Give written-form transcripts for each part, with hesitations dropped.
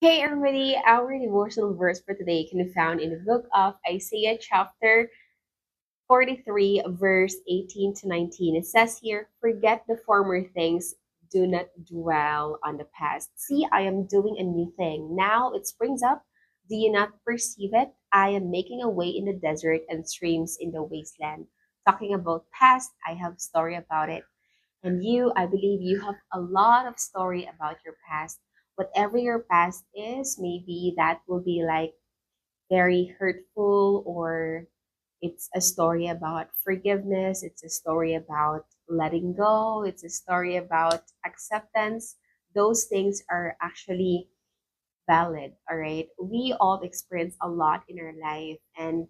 Hey everybody, our devotional verse for today can be found in the book of Isaiah chapter 43, verse 18 to 19. It says here, "Forget the former things, do not dwell on the past. See, I am doing a new thing. Now it springs up. Do you not perceive it? I am making a way in the desert and streams in the wasteland." Talking about past, I have a story about it. And you, I believe you have a lot of story about your past. Whatever your past is, maybe that will be like very hurtful, or it's a story about forgiveness, it's a story about letting go, it's a story about acceptance. Those things are actually valid, all right? We all experience a lot in our life, and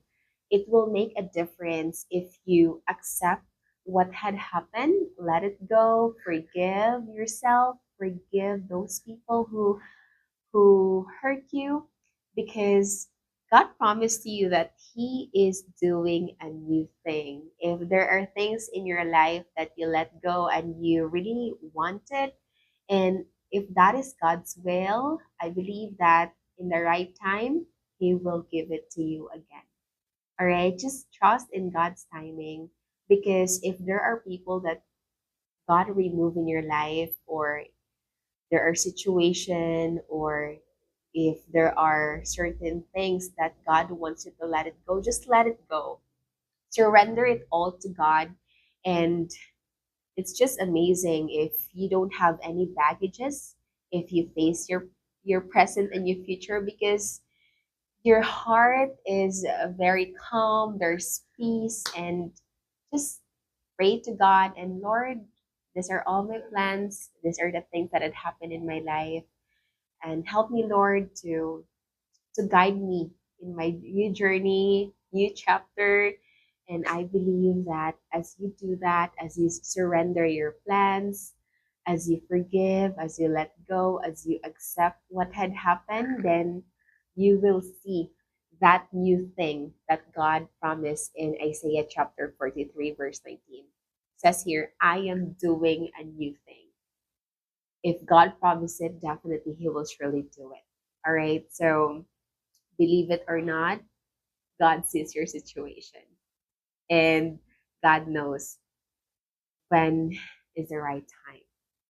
it will make a difference if you accept what had happened, let it go, forgive yourself, forgive those people who hurt you, because God promised you that He is doing a new thing. If there are things in your life that you let go and you really wanted, and if that is God's will, I believe that in the right time, He will give it to you again. All right, just trust in God's timing, because if there are people that God remove in your life, or there are situation, or if there are certain things that God wants you to let it go, just let it go. Surrender it all to God. And it's just amazing if you don't have any baggages, if you face your present and your future, because your heart is very calm, there's peace, and just pray to God and, Lord, these are all my plans, these are the things that had happened in my life, and help me, Lord, to guide me in my new journey, new chapter. And I believe that as you do that, as you surrender your plans, as you forgive, as you let go, as you accept what had happened, then you will see that new thing that God promised in Isaiah chapter 43, verse 19. It says here, I am doing a new thing. If God promised it, definitely He will surely do it. All right. So believe it or not, God sees your situation, and God knows when is the right time.